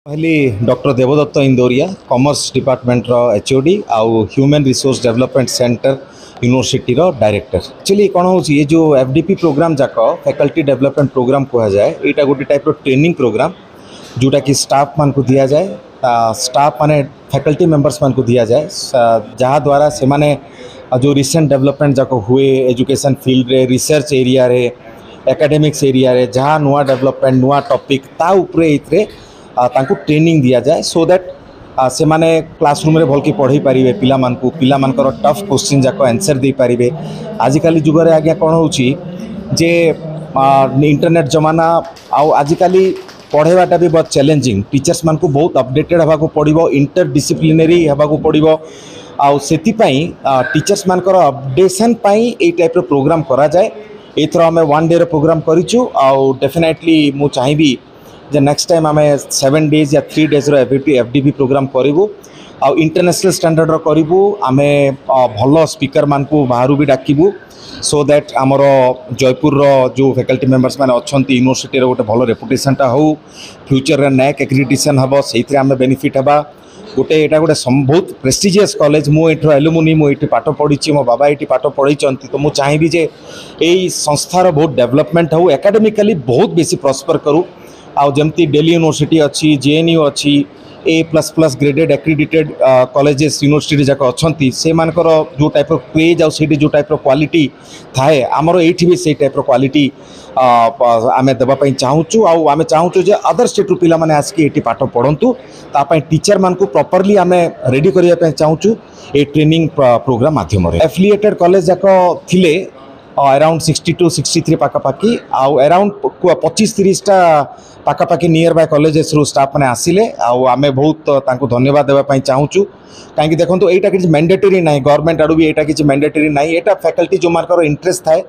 पहली doctor Devdutt Indoria commerce department रो HOD आउ human resource development centre university रो डायरेक्टर। एक्चुअली कौन हो ये जो एफडीपी प्रोग्राम जाक फैकल्टी डेवलपमेंट प्रोग्राम कह जाए यहाँ गोटे टाइप रो ट्रेनिंग प्रोग्राम जोटा कि स्टाफ मान को दिया जाए स्टाफ माने फैकल्टी मेंबर्स मान को दिया जाए जहाँ द्वारा से माने जो रिसेंट डेवलपमेंट जाक हुए एजुकेशन फील्ड रे रिसर्च एरिया रे एकेडमिक्स एरिया रे जहाँ नुआ डेवलपमेंट नुआ टॉपिक ता उपरे इतरे तांको ट्रेनिंग दिया जाए सो दैट से माने क्लासरूम रे भल की पढ़ाई पारिबे पिला मानकर टफ क्वेश्चन जाक आंसर दे पारिबे। आजिकल जुग रे आज्ञा कौन होची जे इंटरनेट जमाना आजिकल पढ़ाइवाटा भी बहुत चैलेंजिंग टीचर्स मान को बहुत अपडेटेड हवा को पड़ो इंटरडिसिप्लिनरी हवा को पड़ो टीचर्स मानकर अपडेशन पाई ए टाइप रो प्रोग्राम करा जाए। एथर आम 1 डे रो प्रोग्राम करिछु आउ डेफिनेटली मु चाहिबी जे नेक्स्ट टाइम आम 7 डेज या 3 डेज रो एफडीपी प्रोग्राम करूँ आउ इंटरनेशनल स्टैंडर्ड रो करूँ आम भल स्पीकर मान को बाहर भी डाकबू सो दैट आमर जयपुर रो जो फैकल्टी मेंबर्स मैंने अच्छा यूनिवर्सिटी गोटे भल रेपुटेशनटा हो फ्यूचर रे नैक एक्रेडिटेशन हम से आम बेनिफिट हवा गोटे यहाँ गोटे बहुत प्रेस्टिजियस कॉलेज मुझे एलुमिनी मुझे पाठ पढ़ी मो बाबा ये पाठ पढ़ी तो मुझे चाहिए जे यही संस्थार बहुत डेवलपमेंट हो एकेडमिकली बहुत बेसी प्रॉस्पर करूँ आउ जमती दिल्ली यूनिवर्सिटी अच्छी जेएनयू अच्छी A++ graded accredited colleges university जाक अच्छा से मानकर जो टाइप क्रेज आउ जो टाइप क्वालिटी थाए आमर ये भी से टाइप क्वालिटी आम देवाई चाहूँ आम चाहूँ जे अदर स्टेट पिला माने आसिक ये पाठ पढ़ंतु तापाई टीचर मान को प्रॉपर्ली आम रेडी करने चाहूँ ये ट्रेनिंग प्रोग्राम माध्यम एफिलिएटेड कॉलेज जाक थिले अराउंड 62 63 पाखापाखि आउ अराउंड 25-30 टा पाखापाखि नियर बाय कॉलेजेस रू स्टाफ मैंने आसिले आमे बहुत तांको धन्यवाद देवाई चाहूँ कहीं देखो यहाँ किसी मैंडेटरी ना गवर्नमेंट आड़ू भी यहाँ किसी मैंडेटरी ना यहाँ फैकल्टी जो मानकर इंटरेस्ट थाए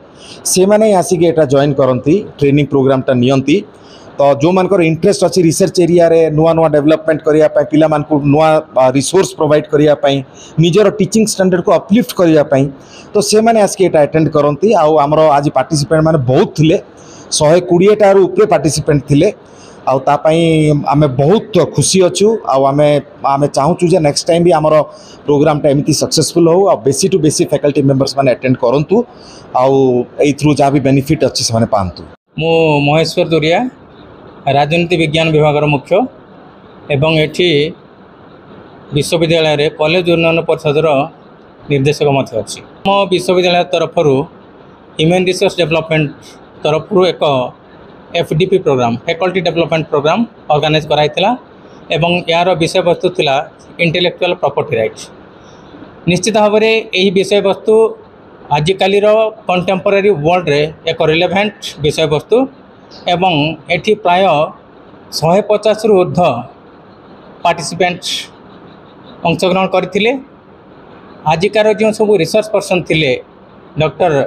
से मैंने आसिक यहाँ जॉइन करती ट्रेनिंग प्रोग्रामटा नियंती तो जो मानकर इंटरेस्ट अच्छी रिसर्च एरिया रे नुआ नुआ डेवलपमेंट करने पिला मानकु नुआ रिसोर्स प्रोवाइड करने निजर टीचिंग स्टैंडर्ड को अपलिफ्ट करने तो से मैंने आसिक यहाँ अटेंड करती आमर आज पार्टिसिपेंट मैंने बहुत थे 120 टार ऊपर पार्टिसिपेंट थे आमे बहुत खुशी अच्छू आमे चाहूँ जे नेक्स्ट टाइम भी आमर प्रोग्रामटा एमती सक्सेसफुल हो आ बेसी टू बेसी फैकल्टी मेंबर्स मैंने अटेंड करूँ थ्रू जहाँ भी बेनिफिट अच्छी से पातु। मु महेश्वर दुरिया राजनीति विज्ञान विभाग मुख्य एवं एठी विश्वविद्यालय रे कॉलेज उन्नयन परिषद निर्देशक मध्य अच्छी मो विश्वविद्यालय तरफ ह्यूमन रिसोर्स डेवलपमेंट तरफ एक FDP programme faculty development programme organise कराइथिला एवं यार विषय वस्तु थिला इंटेलेक्चुअल प्रॉपर्टी राइट्स। निश्चित भाव में यही विषय वस्तु आजिकाली कंटेम्पोरारी वर्ल्ड रे एक रिलेवेंट विषय वस्तु एवं एठी प्राय 150 रु ऊर्ध्व पार्टिसिपेंट अंशग्रहण करथिले। आजिकार जो सब रिसर्च पर्सन थिले डॉक्टर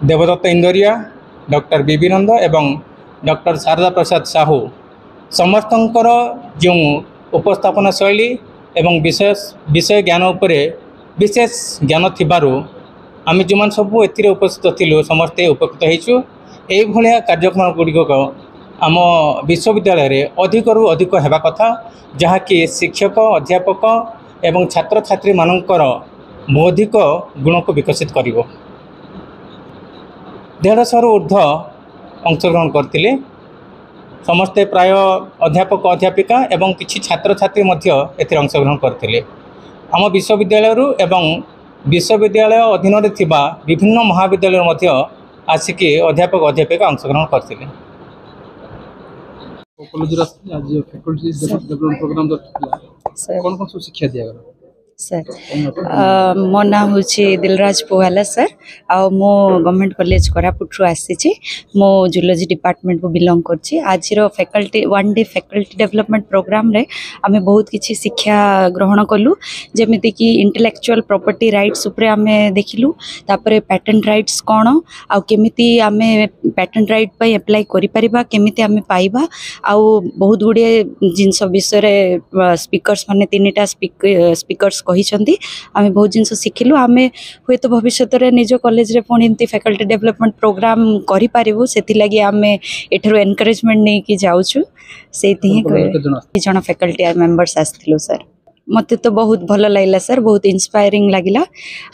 देवदत्त इंदोरिया डॉक्टर बीबी नंद एवं डॉक्टर शारदा प्रसाद साहू समस्तंकर जो उपस्थापना शैली एवं विषय ज्ञान उपरे विशेष ज्ञान थिबारु आम जो सब ए उपस्थित थिलु समस्ते उपकृत होइछु। यही भाया कार्यक्रम गुड़िक आम विश्वविद्यालय रे अधिकरू अधिक हेबा कथा जहाँकि शिक्षक अध्यापक एवं छात्र छात्री मानकर बौद्धिक गुण को विकसित करिवो। 150 रु ऊर्ध्व अंशग्रहण करथिले समस्ते प्राय अध्यापक अध्यापिका एवं किछि छात्र छात्री मध्य एथिर अंशग्रहण करथिले। आम विश्वविद्यालय रु एवं विश्वविद्यालय अधीन रे थिबा विभिन्न महाविद्यालय मध्य आसिक अध्यापक अध्यापिका अंशग्रहण करते कौन शिक्षा दिया सर मो ना हूँ दिलराज पोहाला सर मो गवर्नमेंट कॉलेज कोरापुट आसी मो जूलॉजी डिपार्टमेंट को बिलोंग करछि। आज faculty 1 day faculty development programme रे आमे बहुत किछि शिक्षा ग्रहण कलु जेमिति कि इंटेलेक्चुअल प्रॉपर्टी राइट्स उपरे आमे देखिलु तापरे पैटेंट राइट्स कोन आ केमिति आमे पैटेंट राइट पय अप्लाई करि परिबा केमिति आमे पाइबा आ बहुत गुडे जिंस विषय रे स्पीकर्स माने 3टा स्पीकर्स कहिसंती आमे बहुत जिंस सिखिलु आमे हुए तो भविष्य रे निज कॉलेज रे पुणी एमती फैकल्टी डेवलपमेंट प्रोग्राम करि पारिबु सेति लागि आमे एठरो एनकरेजमेंट नै कि जाउछु सेति ही जण फैकल्टी मेंबर्स आस्थिलु सर मते तो बहुत भल लागला सर बहुत इंस्पायरिंग लागिला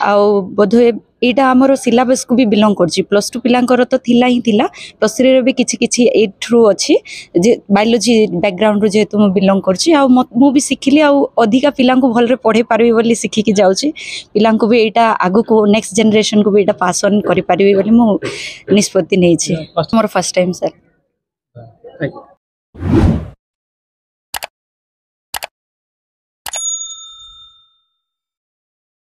आ बोधे एटा हमर सिलेबस को भी बिलोंग करछि +2 पिलांकर तो थिला ही थिला +3 रे भी किछि किछि एथ्रू अछि जे बायोलॉजी बैकग्राउंड रो जे तुम बिलोंग करछि आ मु भी सिखिली आ अधिका पिलां को भल रे पढे पारबी बोली सिखि कि जाउछि पिलां को भी एटा आगु को नेक्स्ट जनरेशन को भी एटा पास ऑन करि पारबी बोली मु निष्पत्ति नै छी हमर first time sir thank you.